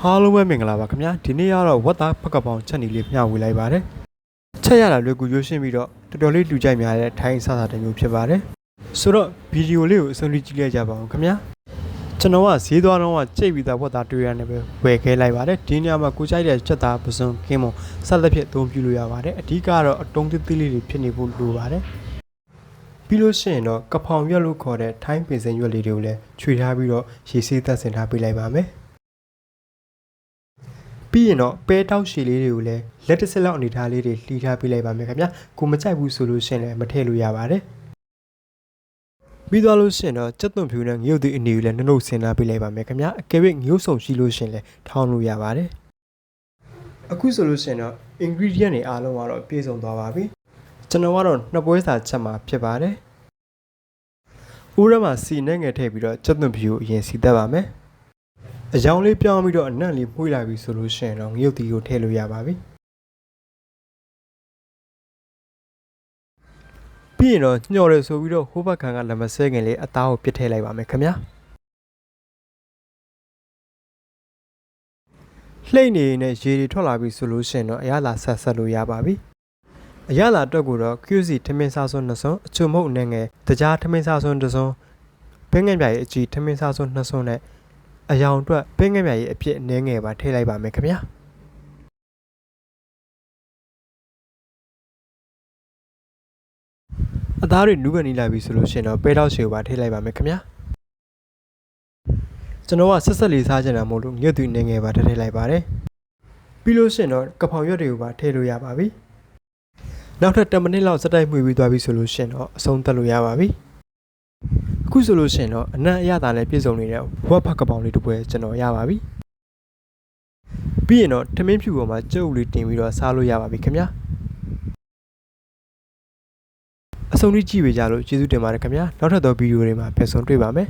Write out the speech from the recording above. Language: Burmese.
ဟာလုံးပဲမင်္ဂလာပါခင်ဗျာဒီနေ့ကတော့ဝက်သားဖက်ကပောင်ချက်နေလေးမျှဝေလိုက်ပါတယ်ချက်ရတာလွယ်ကူရွှေ့ရှင်းပြီးတော့တော်တော်လေးတူကြိုက်များတဲ့ထိုင်းစားတာတစ်မျိုးဖြစ်ပါတယ်ဆိုတော့ဗီဒီယိုလေးကိုအဆုံးထိကြည့်လိုက်ကြပါဦးခင်ဗျာကျွန်တော်ကဈေးသွားတော့ကြိတ်ပြီးသားဝက်သားတွေ့ရနေပဲဝယ်ခဲလိုက်ပါတယ်ဒီညမှာကိုကြိုက်တဲ့ချက်သားပစုံခင်းမုံဆက်လက်ဖြစ်အသုံးပြုလို့ရပါတယ်အဓိကတော့အတုံးသေးသေးလေးတွေဖြစ်နေဖို့လိုပါတယ်ပြီးလို့ရှိရင်တော့ကဖောင်ရွက်လို့ခေါ်တဲ့ထိုင်းပင်စင်ရွက်လေးတွေကိုလည်းခြွေထားပြီးတော့ရေဆေးသက်ဆင်ထားပေးလိုက်ပါမယ်ပြီးရင်တော့ပဲတောက်ရှည်လေးတွေကိုလည်းလက်တစ်စက်လောက်အနေထားလေးတွေလှီးထားပေးလိုက်ပါမယ်ခင်ဗျာကိုမကြိုက်ဘူးဆိုလို့ရှိရင်လည်းမထည့်လို့ရပါတယ်ပြီးသွားလို့ရှိရင်တော့ကြက်သွန်ဖြူနဲ့ငရုတ်သီးအနေကိုလည်းနှုတ်ဆင်ထားပေးလိုက်ပါမယ်ခင်ဗျာအကယ်၍ငရုတ်ဆုံရှိလို့ရှိရင်လည်းထောင်းလို့ရပါတယ်အခုဆိုလို့ရှိရင်တော့ ingredient တွေအားလုံးကတော့ပြည့်စုံသွားပါပြီကျွန်တော်ကတော့နှစ်ပွဲစာချက်မှာဖြစ်ပါတယ်ဦးရမှာစီနဲ့ငယ်ထည့်ပြီးတော့ကြက်သွန်ဖြူကိုအရင်စီသက်ပါမယ်အယောင်လေးပြောင်းပြီးတော့အနံ့လေးမှုလာပြီဆိုလို့ရှိရင်တော့ငရုတ်သီးကိုထည့်လို့ရပါပြီပြီးရင်တော့ညှော်ရဲဆိုပြီးတော့ဟိုးဘက်ခံကလက်မဆဲခင်လေးအသားကိုပြစ်ထည့်လိုက်ပါမယ်ခင်ဗျာလှိမ့်နေနဲ့ရေတွေထွက်လာပြီဆိုလို့ရှိရင်တော့အရသာဆက်လို့ရပါပြီအရသာအတွက်ကိုတော့ QC ထမင်းစားစွန်း2စွန်းအချုံမုတ်နဲ့ငယ်တကြားထမင်းစားစွန်း2စွန်းဘင်းငယ်ပြားရဲ့အကြီးထမင်းစားစွန်း2စွန်းနဲ့အယောင်အတွက်ဘင်းငယ်ပြားရဲ့အဖြစ်နည်းငယ်ပါထည့်လိုက်ပါမယ်ခင်ဗျာအသားတွေနူးကန်နေလာပြီဆိုလို့ရှိရင်တော့ပဲတောက်ရှည်ကိုပါထည့်လိုက်ပါမယ်ခင်ဗျာကျွန်တော်ကဆက်ဆက်လေးစားချင်တာမို့လို့ငှက်သွီးနည်းငယ်ပါထည့်လိုက်ပါတယ်ပြီးလို့ရှိရင်တော့ကဖောင်ရွက်တွေကိုပါထည့်လို့ရပါပြီနောက်ထပ်10မိနစ်လောက်စက်တိုက်မှွေပြီးသွားပြီဆိုလို့ရှိရင်တော့အဆုံးသတ်လို့ရပါပြီအခုဆိုလို့ရှိရင်တော့အနံ့အရသာနဲ့ပြည့်စုံနေတဲ့ဝက်ဖက်ကပောင်လေးတစ်ပွဲကျွန်တော်ရပါပြီပြီးရင်တော့ထမင်းဖြူပေါ်မှာကြုတ်လေးတင်ပြီးတော့စားလို့ရပါပြီခင်ဗျာအဆုံးထိကြည့်ပေးကြလို့ကျေးဇူးတင်ပါတယ်ခင်ဗျာနောက်ထပ်သောဗီဒီယိုတွေမှာပြန်ဆုံတွေ့ပါမယ်